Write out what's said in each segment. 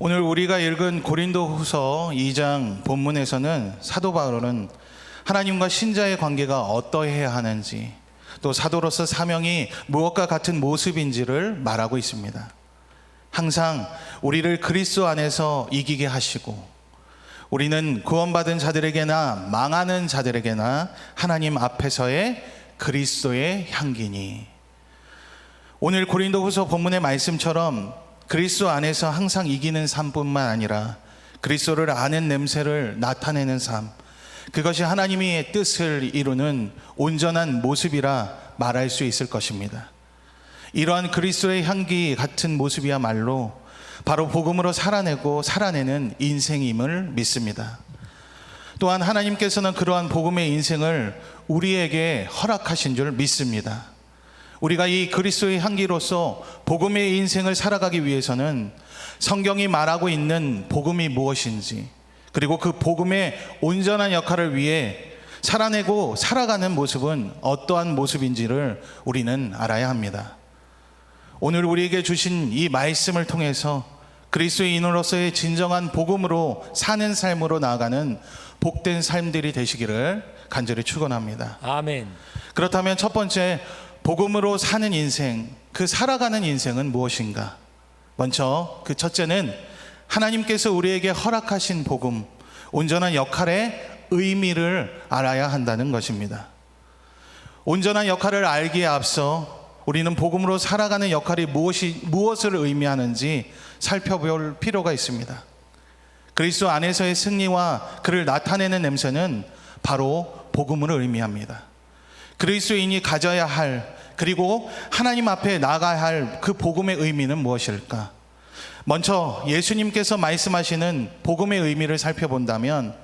오늘 우리가 읽은 고린도후서 2장 본문에서는 사도 바울은 하나님과 신자의 관계가 어떠해야 하는지, 또 사도로서 사명이 무엇과 같은 모습인지를 말하고 있습니다. 항상 우리를 그리스도 안에서 이기게 하시고, 우리는 구원받은 자들에게나 망하는 자들에게나 하나님 앞에서의 그리스도의 향기니. 오늘 고린도후서 본문의 말씀처럼 그리스도 안에서 항상 이기는 삶뿐만 아니라 그리스도를 아는 냄새를 나타내는 삶, 그것이 하나님의 뜻을 이루는 온전한 모습이라 말할 수 있을 것입니다. 이러한 그리스도의 향기 같은 모습이야말로 바로 복음으로 살아내는 인생임을 믿습니다. 또한 하나님께서는 그러한 복음의 인생을 우리에게 허락하신 줄 믿습니다. 우리가 이 그리스도의 향기로서 복음의 인생을 살아가기 위해서는 성경이 말하고 있는 복음이 무엇인지, 그리고 그 복음의 온전한 역할을 위해 살아내고 살아가는 모습은 어떠한 모습인지를 우리는 알아야 합니다. 오늘 우리에게 주신 이 말씀을 통해서 그리스도인으로서의 진정한 복음으로 사는 삶으로 나아가는 복된 삶들이 되시기를 간절히 축원합니다. 아멘. 그렇다면 첫 번째, 복음으로 사는 인생, 그 살아가는 인생은 무엇인가? 먼저 그 첫째는 하나님께서 우리에게 허락하신 복음, 온전한 역할의 의미를 알아야 한다는 것입니다. 온전한 역할을 알기에 앞서 우리는 복음으로 살아가는 역할이 무엇을 의미하는지 살펴볼 필요가 있습니다. 그리스도 안에서의 승리와 그를 나타내는 냄새는 바로 복음을 의미합니다. 그리스도인이 가져야 할, 그리고 하나님 앞에 나가야 할 그 복음의 의미는 무엇일까? 먼저 예수님께서 말씀하시는 복음의 의미를 살펴본다면,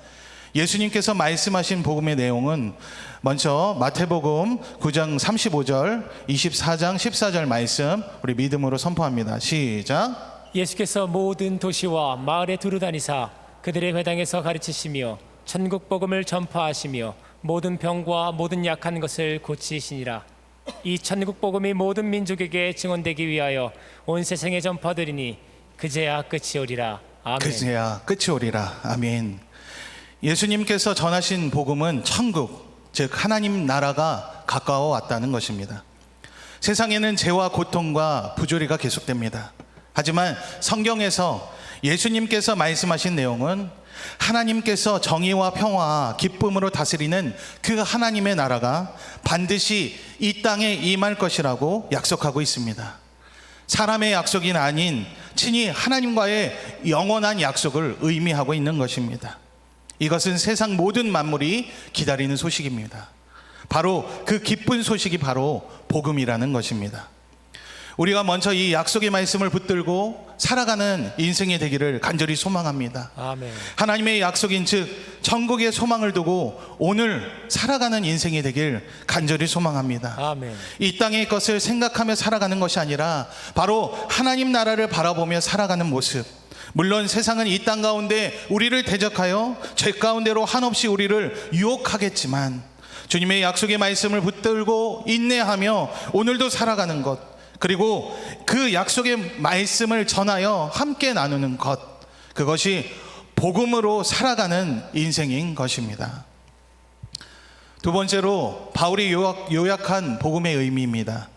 예수님께서 말씀하신 복음의 내용은 먼저 마태복음 9장 35절, 24장 14절 말씀 우리 믿음으로 선포합니다. 시작. 예수께서 모든 도시와 마을에 두루다니사 그들의 회당에서 가르치시며 천국 복음을 전파하시며 모든 병과 모든 약한 것을 고치시니라. 이 천국 복음이 모든 민족에게 증언되기 위하여 온 세상에 전파되리니 그제야 끝이 오리라. 아멘. 그제야 끝이 오리라. 아멘. 예수님께서 전하신 복음은 천국, 즉 하나님 나라가 가까워 왔다는 것입니다. 세상에는 죄와 고통과 부조리가 계속됩니다. 하지만 성경에서 예수님께서 말씀하신 내용은 하나님께서 정의와 평화와 기쁨으로 다스리는 그 하나님의 나라가 반드시 이 땅에 임할 것이라고 약속하고 있습니다. 사람의 약속이 아닌 친히 하나님과의 영원한 약속을 의미하고 있는 것입니다. 이것은 세상 모든 만물이 기다리는 소식입니다. 바로 그 기쁜 소식이 바로 복음이라는 것입니다. 우리가 먼저 이 약속의 말씀을 붙들고 살아가는 인생이 되기를 간절히 소망합니다. 아멘. 하나님의 약속인 즉 천국의 소망을 두고 오늘 살아가는 인생이 되길 간절히 소망합니다. 아멘. 이 땅의 것을 생각하며 살아가는 것이 아니라 바로 하나님 나라를 바라보며 살아가는 모습. 물론 세상은 이 땅 가운데 우리를 대적하여 죄 가운데로 한없이 우리를 유혹하겠지만 주님의 약속의 말씀을 붙들고 인내하며 오늘도 살아가는 것, 그리고 그 약속의 말씀을 전하여 함께 나누는 것, 그것이 복음으로 살아가는 인생인 것입니다. 두 번째로 바울이 요약한 복음의 의미입니다.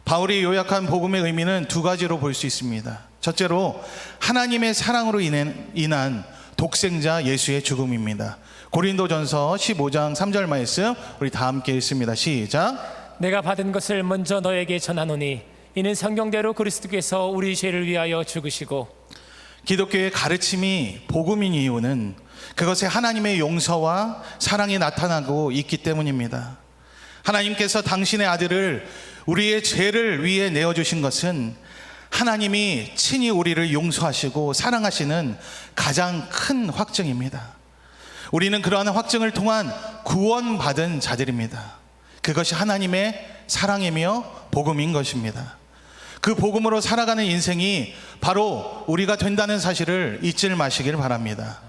바울이 요약한 복음의 의미는 두 가지로 볼 수 있습니다. 첫째로 하나님의 사랑으로 인한 독생자 예수의 죽음입니다. 고린도전서 15장 3절 말씀 우리 다 함께 읽습니다. 시작. 내가 받은 것을 먼저 너에게 전하노니 이는 성경대로 그리스도께서 우리 죄를 위하여 죽으시고. 기독교의 가르침이 복음인 이유는 그것에 하나님의 용서와 사랑이 나타나고 있기 때문입니다. 하나님께서 당신의 아들을 우리의 죄를 위해 내어주신 것은 하나님이 친히 우리를 용서하시고 사랑하시는 가장 큰 확증입니다. 우리는 그러한 확증을 통한 구원받은 자들입니다. 그것이 하나님의 사랑이며 복음인 것입니다. 그 복음으로 살아가는 인생이 바로 우리가 된다는 사실을 잊지 마시길 바랍니다.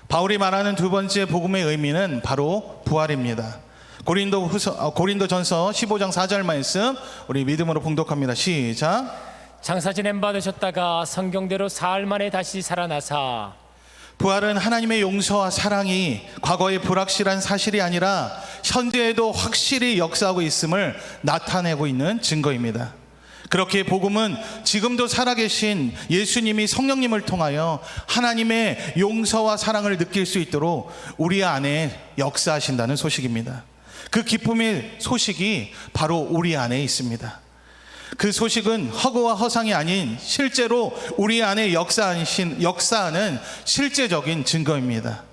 바울이 말하는 두 번째 복음의 의미는 바로 부활입니다. 고린도전서 15장 4절 말씀 우리 믿음으로 봉독합니다. 시작. 장사 지냄 받으셨다가 성경대로 사흘 만에 다시 살아나사 부활은 하나님의 용서와 사랑이 과거의 불확실한 사실이 아니라 현재에도 확실히 역사하고 있음을 나타내고 있는 증거입니다. 그렇게 복음은 지금도 살아계신 예수님이 성령님을 통하여 하나님의 용서와 사랑을 느낄 수 있도록 우리 안에 역사하신다는 소식입니다. 그 기쁨의 소식이 바로 우리 안에 있습니다. 그 소식은 허구와 허상이 아닌 실제로 우리 안에 역사하는 실제적인 증거입니다.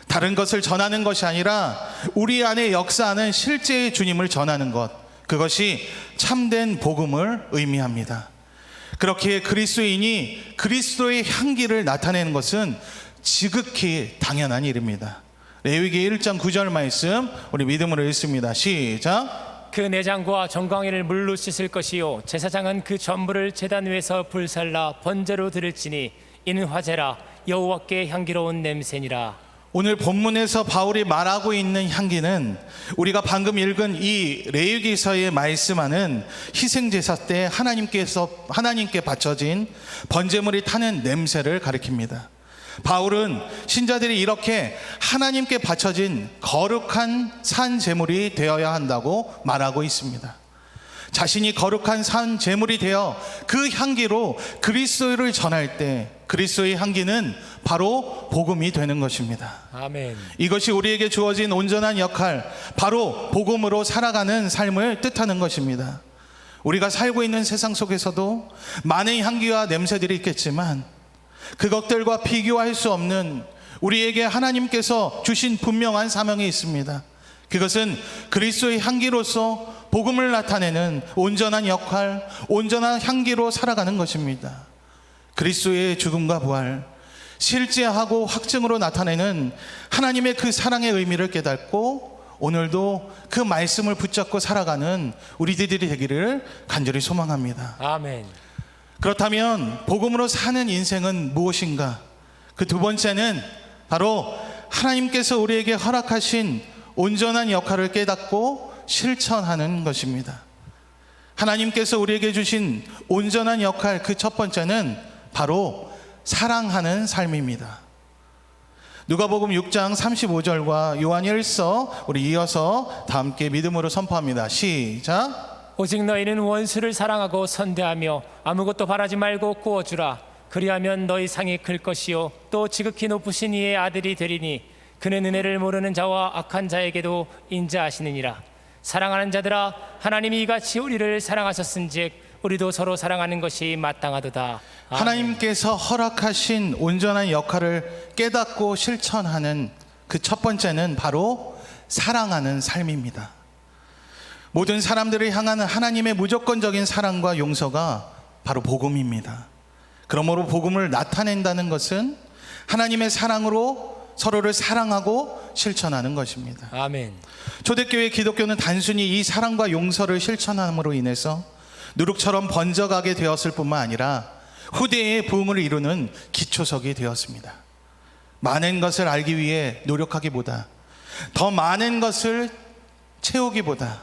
다른 것을 전하는 것이 아니라 우리 안에 역사하는 실제의 주님을 전하는 것, 그것이 참된 복음을 의미합니다. 그렇기에 그리스도인이 그리스도의 향기를 나타내는 것은 지극히 당연한 일입니다. 레위기 1장 9절 말씀 우리 믿음으로 읽습니다. 시작. 그 내장과 정광이를 물로 씻을 것이요 제사장은 그 전부를 제단 위에서 불살라 번제로 드릴지니 이는 화제라 여호와께 향기로운 냄새니라. 오늘 본문에서 바울이 말하고 있는 향기는 우리가 방금 읽은 이 레위기서에 말씀하는 희생제사 때 하나님께 바쳐진 번제물이 타는 냄새를 가리킵니다. 바울은 신자들이 이렇게 하나님께 바쳐진 거룩한 산 제물이 되어야 한다고 말하고 있습니다. 자신이 거룩한 산 제물이 되어 그 향기로 그리스도를 전할 때 그리스도의 향기는 바로 복음이 되는 것입니다. 아멘. 이것이 우리에게 주어진 온전한 역할, 바로 복음으로 살아가는 삶을 뜻하는 것입니다. 우리가 살고 있는 세상 속에서도 많은 향기와 냄새들이 있겠지만 그것들과 비교할 수 없는 우리에게 하나님께서 주신 분명한 사명이 있습니다. 그것은 그리스도의 향기로서 복음을 나타내는 온전한 역할, 온전한 향기로 살아가는 것입니다. 그리스도의 죽음과 부활, 실제하고 확증으로 나타내는 하나님의 그 사랑의 의미를 깨닫고 오늘도 그 말씀을 붙잡고 살아가는 우리들이 되기를 간절히 소망합니다. 아멘. 그렇다면 복음으로 사는 인생은 무엇인가? 그 두 번째는 바로 하나님께서 우리에게 허락하신 온전한 역할을 깨닫고 실천하는 것입니다. 하나님께서 우리에게 주신 온전한 역할, 그 첫 번째는 바로 사랑하는 삶입니다. 누가복음 6장 35절과 요한일서 우리 이어서 다 함께 믿음으로 선포합니다. 시작. 오직 너희는 원수를 사랑하고 선대하며 아무것도 바라지 말고 구워주라. 그리하면 너희 상이 클 것이요 또 지극히 높으신 이의 아들이 되리니 그는 은혜를 모르는 자와 악한 자에게도 인자하시느니라. 사랑하는 자들아, 하나님이 이같이 우리를 사랑하셨은즉 우리도 서로 사랑하는 것이 마땅하도다. 아멘. 하나님께서 허락하신 온전한 역할을 깨닫고 실천하는 그 첫 번째는 바로 사랑하는 삶입니다. 모든 사람들을 향하는 하나님의 무조건적인 사랑과 용서가 바로 복음입니다. 그러므로 복음을 나타낸다는 것은 하나님의 사랑으로 서로를 사랑하고 실천하는 것입니다. 아멘. 초대교회 기독교는 단순히 이 사랑과 용서를 실천함으로 인해서 누룩처럼 번져가게 되었을 뿐만 아니라 후대의 부흥을 이루는 기초석이 되었습니다. 많은 것을 알기 위해 노력하기보다, 더 많은 것을 채우기보다,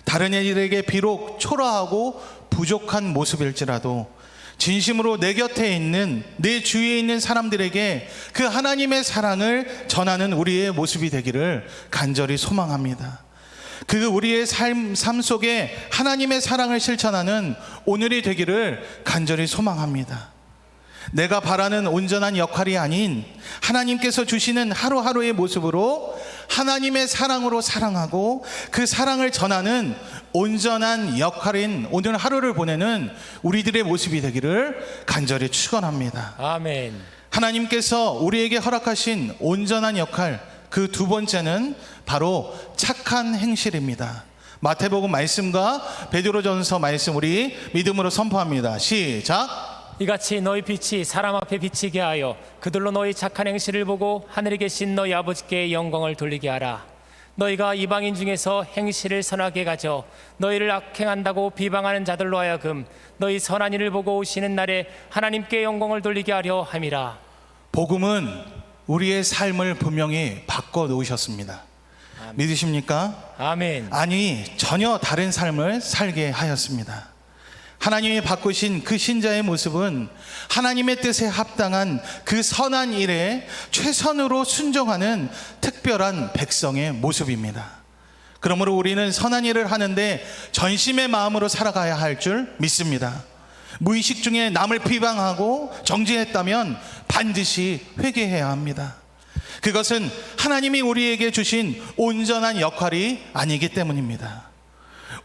다른 이들에게 비록 초라하고 부족한 모습일지라도 진심으로 내 곁에 있는, 내 주위에 있는 사람들에게 그 하나님의 사랑을 전하는 우리의 모습이 되기를 간절히 소망합니다. 그 우리의 삶 속에 하나님의 사랑을 실천하는 오늘이 되기를 간절히 소망합니다. 내가 바라는 온전한 역할이 아닌 하나님께서 주시는 하루하루의 모습으로 하나님의 사랑으로 사랑하고 그 사랑을 전하는 온전한 역할인 오늘 하루를 보내는 우리들의 모습이 되기를 간절히 축원합니다. 아멘. 하나님께서 우리에게 허락하신 온전한 역할, 그 두 번째는 바로 착한 행실입니다. 마태복음 말씀과 베드로전서 말씀 우리 믿음으로 선포합니다. 시작. 이같이 너희 빛이 사람 앞에 비치게 하여 그들로 너희 착한 행실을 보고 하늘에 계신 너희 아버지께 영광을 돌리게 하라. 너희가 이방인 중에서 행실을 선하게 가져 너희를 악행한다고 비방하는 자들로 하여금 너희 선한 일을 보고 오시는 날에 하나님께 영광을 돌리게 하려 함이라. 복음은 우리의 삶을 분명히 바꿔 놓으셨습니다. 믿으십니까? 아멘. 아니, 전혀 다른 삶을 살게 하였습니다. 하나님이 바꾸신 그 신자의 모습은 하나님의 뜻에 합당한 그 선한 일에 최선으로 순종하는 특별한 백성의 모습입니다. 그러므로 우리는 선한 일을 하는데 전심의 마음으로 살아가야 할 줄 믿습니다. 무의식 중에 남을 비방하고 정죄했다면 반드시 회개해야 합니다. 그것은 하나님이 우리에게 주신 온전한 역할이 아니기 때문입니다.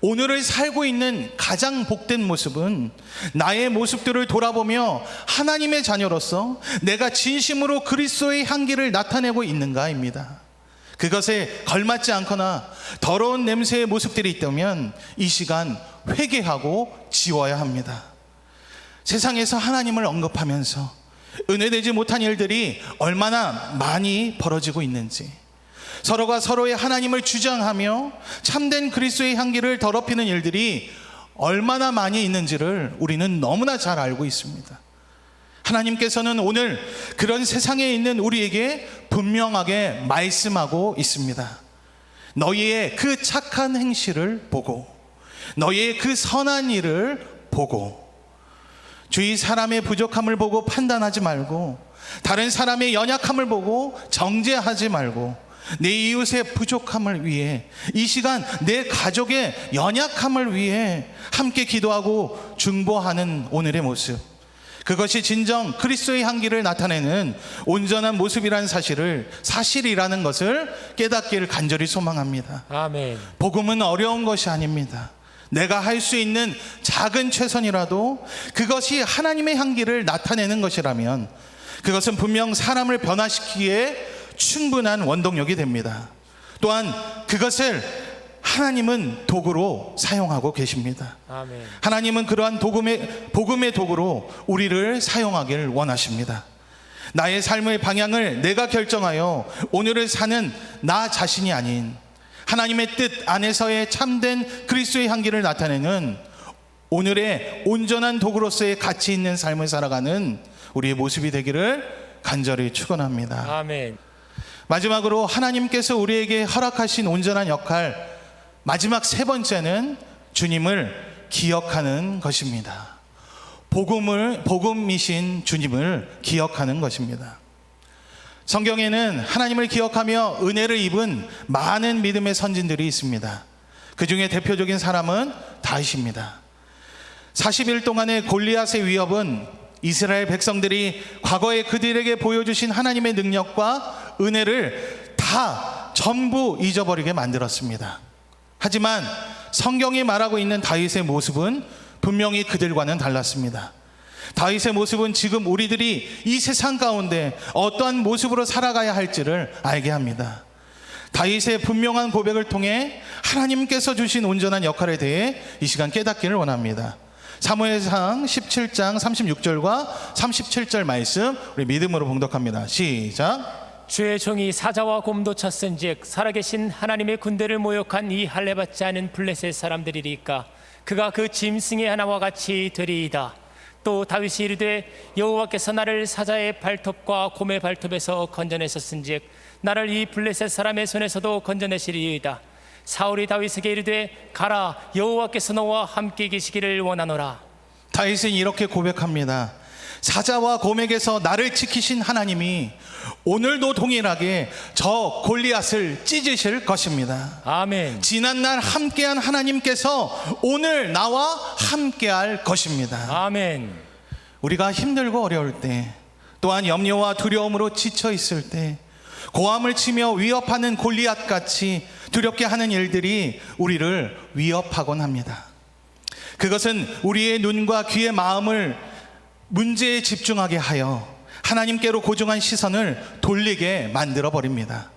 오늘을 살고 있는 가장 복된 모습은 나의 모습들을 돌아보며 하나님의 자녀로서 내가 진심으로 그리스도의 향기를 나타내고 있는가입니다. 그것에 걸맞지 않거나 더러운 냄새의 모습들이 있다면 이 시간 회개하고 지워야 합니다. 세상에서 하나님을 언급하면서 은혜되지 못한 일들이 얼마나 많이 벌어지고 있는지, 서로가 서로의 하나님을 주장하며 참된 그리스도의 향기를 더럽히는 일들이 얼마나 많이 있는지를 우리는 너무나 잘 알고 있습니다. 하나님께서는 오늘 그런 세상에 있는 우리에게 분명하게 말씀하고 있습니다. 너희의 그 착한 행실을 보고, 너희의 그 선한 일을 보고, 주위 사람의 부족함을 보고 판단하지 말고, 다른 사람의 연약함을 보고 정죄하지 말고, 내 이웃의 부족함을 위해, 이 시간 내 가족의 연약함을 위해 함께 기도하고 중보하는 오늘의 모습, 그것이 진정 그리스도의 향기를 나타내는 온전한 모습이라는 사실이라는 것을 깨닫기를 간절히 소망합니다. 아멘. 복음은 어려운 것이 아닙니다. 내가 할 수 있는 작은 최선이라도 그것이 하나님의 향기를 나타내는 것이라면 그것은 분명 사람을 변화시키기에 충분한 원동력이 됩니다. 또한 그것을 하나님은 도구로 사용하고 계십니다. 아멘. 하나님은 그러한 복음의 도구로 우리를 사용하기를 원하십니다. 나의 삶의 방향을 내가 결정하여 오늘을 사는 나 자신이 아닌 하나님의 뜻 안에서의 참된 그리스도의 향기를 나타내는 오늘의 온전한 도구로서의 가치 있는 삶을 살아가는 우리의 모습이 되기를 간절히 축원합니다. 아멘. 마지막으로 하나님께서 우리에게 허락하신 온전한 역할, 마지막 세 번째는 주님을 기억하는 것입니다. 복음이신 주님을 기억하는 것입니다. 성경에는 하나님을 기억하며 은혜를 입은 많은 믿음의 선진들이 있습니다. 그 중에 대표적인 사람은 다윗입니다. 40일 동안의 골리앗의 위협은 이스라엘 백성들이 과거에 그들에게 보여주신 하나님의 능력과 은혜를 다 전부 잊어버리게 만들었습니다. 하지만 성경이 말하고 있는 다윗의 모습은 분명히 그들과는 달랐습니다. 다윗의 모습은 지금 우리들이 이 세상 가운데 어떠한 모습으로 살아가야 할지를 알게 합니다. 다윗의 분명한 고백을 통해 하나님께서 주신 온전한 역할에 대해 이 시간 깨닫기를 원합니다. 사무엘상 17장 36절과 37절 말씀 우리 믿음으로 봉독합니다. 시작. 주의 종이 사자와 곰도 쳤은즉 살아계신 하나님의 군대를 모욕한 이 할례받지 않은 블레셋 사람들이리까 그가 그 짐승의 하나와 같이 되리이다. 또 다윗이 이르되 여호와께서 나를 사자의 발톱과 곰의 발톱에서 건져내셨은즉 나를 이 블레셋 사람의 손에서도 건져내시리이다. 사울이 다윗에게 이르되 가라, 여호와께서 너와 함께 계시기를 원하노라. 다윗은 이렇게 고백합니다. 사자와 곰에게서 나를 지키신 하나님이 오늘도 동일하게 저 골리앗을 찢으실 것입니다. 아멘. 지난날 함께한 하나님께서 오늘 나와 함께할 것입니다. 아멘. 우리가 힘들고 어려울 때, 또한 염려와 두려움으로 지쳐 있을 때, 고함을 치며 위협하는 골리앗같이 두렵게 하는 일들이 우리를 위협하곤 합니다. 그것은 우리의 눈과 귀의 마음을 문제에 집중하게 하여 하나님께로 고정한 시선을 돌리게 만들어 버립니다.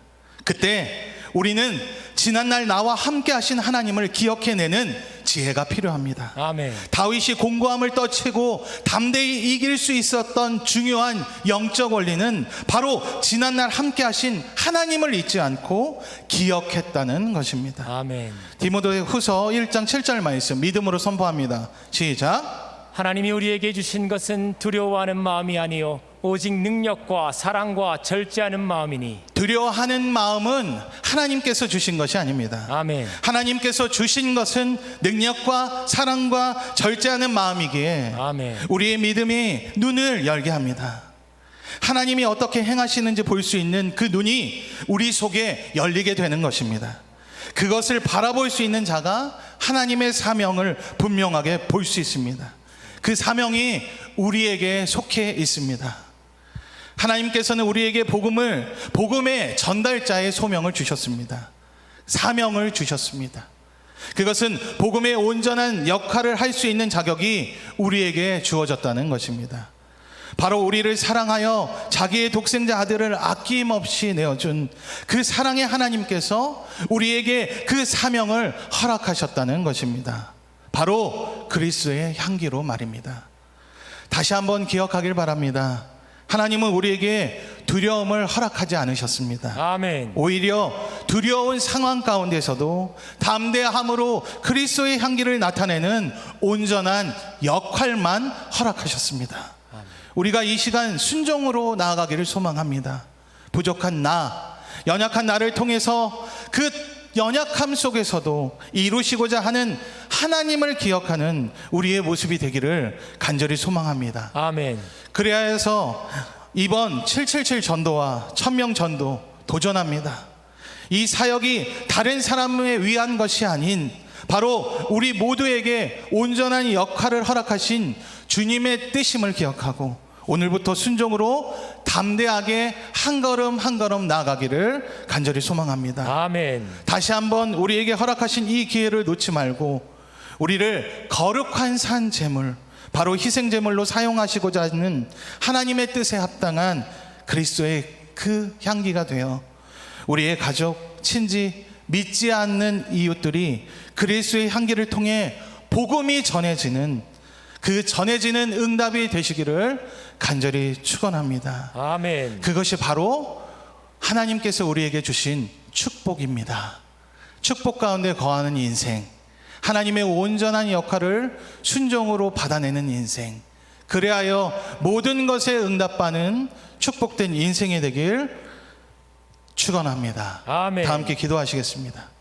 그때 우리는 지난날 나와 함께 하신 하나님을 기억해내는 지혜가 필요합니다. 아멘. 다윗이 공고함을 떨치고 담대히 이길 수 있었던 중요한 영적 원리는 바로 지난날 함께 하신 하나님을 잊지 않고 기억했다는 것입니다. 아멘. 디모데후서 1장 7절 말씀 믿음으로 선포합니다. 시작. 하나님이 우리에게 주신 것은 두려워하는 마음이 아니요 오직 능력과 사랑과 절제하는 마음이니. 두려워하는 마음은 하나님께서 주신 것이 아닙니다. 아멘. 하나님께서 주신 것은 능력과 사랑과 절제하는 마음이기에 아멘. 우리의 믿음이 눈을 열게 합니다. 하나님이 어떻게 행하시는지 볼 수 있는 그 눈이 우리 속에 열리게 되는 것입니다. 그것을 바라볼 수 있는 자가 하나님의 사명을 분명하게 볼 수 있습니다. 그 사명이 우리에게 속해 있습니다. 하나님께서는 우리에게 복음의 전달자의 소명을 주셨습니다. 사명을 주셨습니다. 그것은 복음의 온전한 역할을 할 수 있는 자격이 우리에게 주어졌다는 것입니다. 바로 우리를 사랑하여 자기의 독생자 아들을 아낌없이 내어준 그 사랑의 하나님께서 우리에게 그 사명을 허락하셨다는 것입니다. 바로 그리스도의 향기로 말입니다. 다시 한번 기억하길 바랍니다. 하나님은 우리에게 두려움을 허락하지 않으셨습니다. 아멘. 오히려 두려운 상황 가운데서도 담대함으로 그리스도의 향기를 나타내는 온전한 역할만 허락하셨습니다. 우리가 이 시간 순종으로 나아가기를 소망합니다. 부족한 나, 연약한 나를 통해서 그 연약함 속에서도 이루시고자 하는 하나님을 기억하는 우리의 모습이 되기를 간절히 소망합니다. 아멘. 그래야 해서 이번 777 전도와 1000명 전도 도전합니다. 이 사역이 다른 사람을 위한 것이 아닌 바로 우리 모두에게 온전한 역할을 허락하신 주님의 뜻임을 기억하고 오늘부터 순종으로 담대하게 한 걸음 한 걸음 나아가기를 간절히 소망합니다. 아멘. 다시 한번 우리에게 허락하신 이 기회를 놓지 말고 우리를 거룩한 산 제물, 바로 희생 제물로 사용하시고자 하는 하나님의 뜻에 합당한 그리스도의 그 향기가 되어 우리의 가족, 친지, 믿지 않는 이웃들이 그리스도의 향기를 통해 복음이 전해지는 그 전해지는 응답이 되시기를 간절히 축원합니다. 아멘. 그것이 바로 하나님께서 우리에게 주신 축복입니다. 축복 가운데 거하는 인생, 하나님의 온전한 역할을 순종으로 받아내는 인생, 그래하여 모든 것에 응답받는 축복된 인생이 되길 축원합니다. 아멘. 다 함께 기도하시겠습니다.